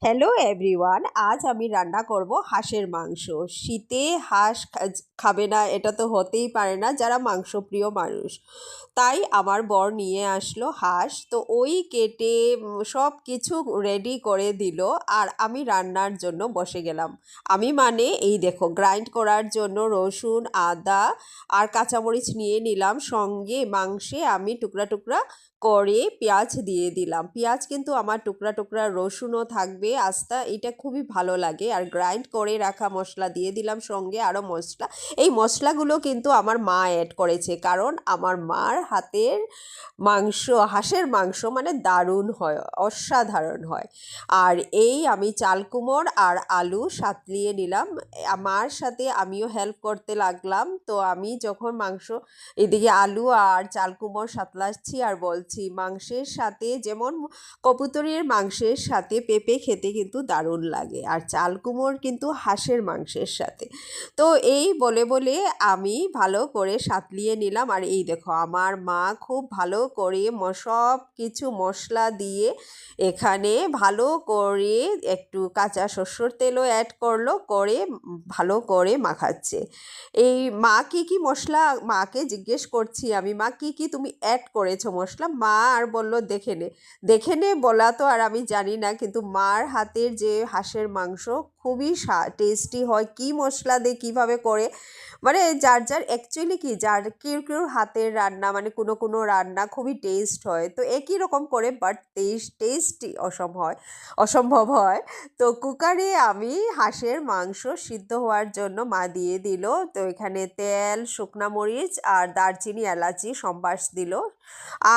Hello everyone, আজ আমি রান্না করব হাঁসের মাংস। শীতে হাঁস খাবে না এটা তো হতেই পারে না, যারা মাংসপ্রিয় মানুষ। তাই আমার বর নিয়ে আসলো হাঁস, তো ওই কেটে সব কিছু রেডি করে দিল। আর আমি রান্নার জন্য বসে গেলাম। আমি মানে এই দেখো, গ্রাইন্ড করার জন্য রসুন, আদা আর কাঁচামরিচ নিয়ে নিলাম। সঙ্গে মাংসে আমি টুকরা টুকরা করে পেঁয়াজ দিয়ে দিলাম। পেঁয়াজ কিন্তু আমার টুকরা টুকরা, রসুনও থাকবে আস্তা, এটা খুবই ভালো লাগে। আর গ্রাইন্ড করে রাখা মশলা দিয়ে দিলাম, সঙ্গে আরও মশলা। এই মশলাগুলো কিন্তু আমার মা অ্যাড করেছে, কারণ আমার মার হাতের মাংস, হাঁসের মাংস মানে দারুণ হয়, অসাধারণ হয়। আর এই আমি চালকুমড় আর আলু সাঁতলিয়ে নিলাম। আমার সাথে আমিও হেল্প করতে লাগলাম। তো আমি যখন মাংস এদিকে আলু আর চালকুমড় সাঁতলাচ্ছি আর বলছি, মাংসের সাথে যেমন কবুতরের মাংসের সাথে পেঁপে খেতে কিন্তু দারুণ লাগে, আর চালকুমড় কিন্তু হাঁসের মাংসের সাথে। তো এই বলে বলে আমি ভালো করে সাঁতলিয়ে নিলাম। আর এই দেখো, আমার মা খুব ভালো করে সব কিছু মশলা দিয়ে এখানে ভালো করে একটু কাঁচা সরষের তেলও অ্যাড করলো, করে ভালো করে মাখাচ্ছে। এই মা কি মশলা, মাকে জিজ্ঞেস করছি আমি, মা কি তুমি অ্যাড করেছো মশলা? মা আর বলল দেখে নে বলা তো আর আমি জানি না, কিন্তু মার হাতের যে হাঁসের মাংস খুবই টেস্টি হয়। কি মশলা দিয়ে কীভাবে করে, মানে যার যার অ্যাকচুয়ালি কি, যার কেউ কেউ হাতের রান্না মানে কোনো কোনো রান্না খুবই টেস্ট হয়, তো একই রকম করে, বাট টেস্টি অসম্ভব হয়। তো কুকারে আমি হাঁসের মাংস সিদ্ধ হওয়ার জন্য মা দিয়ে দিল। তো এখানে তেল, শুকনা মরিচ আর দারচিনি, এলাচি সম্বাস দিল,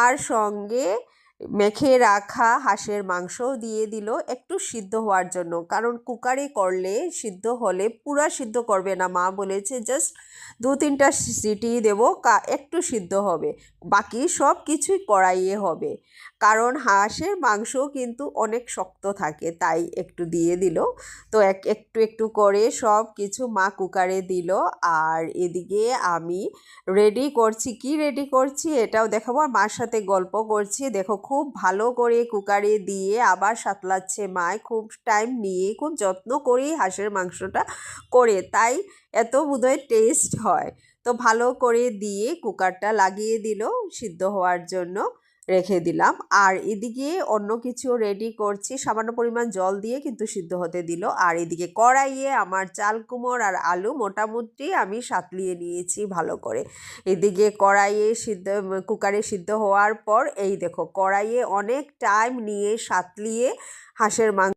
আর সঙ্গে মেখে রাখা হাঁসের মাংসও দিয়ে দিল একটু সিদ্ধ হওয়ার জন্য। কারণ কুকারে করলে সিদ্ধ হলে, পুরা সিদ্ধ করবে না, মা বলেছে জাস্ট 2-3টা সিটি দেবো, একটু সিদ্ধ হবে, বাকি সব কিছুই কড়াইয়ে হবে। কারণ হাঁসের মাংস কিন্তু অনেক শক্ত থাকে, তাই একটু দিয়ে দিল। তো একটু একটু করে সব কিছু মা কুকারে দিল। আর এদিকে আমি রেডি করছি এটাও দেখাবো, আর মার সাথে গল্প করছি। দেখো, খুব ভালো করে কুকারে দিয়ে আবার সাতলাচ্ছে মায়, খুব টাইম নিয়ে, খুব যত্ন করেই হাঁসের মাংসটা করে, তাই এত বোধহয় টেস্ট হয়। তো ভালো করে দিয়ে কুকারটা লাগিয়ে দিল, সিদ্ধ হওয়ার জন্য রেখে দিলাম। আর এদিকে অন্য কিছু রেডি করছি, সামান্য পরিমাণ জল দিয়ে কিন্তু সিদ্ধ হতে দিল। আর এদিকে কড়াইয়ে আমার চালকুমড় আর আলু মোটামুটি আমি সাঁতলিয়ে নিয়েছি ভালো করে। এদিকে কড়াইয়ে কুকারে সিদ্ধ হওয়ার পর এই দেখো, কড়াইয়ে অনেক টাইম নিয়ে সাঁতলিয়ে হাঁসের মাংস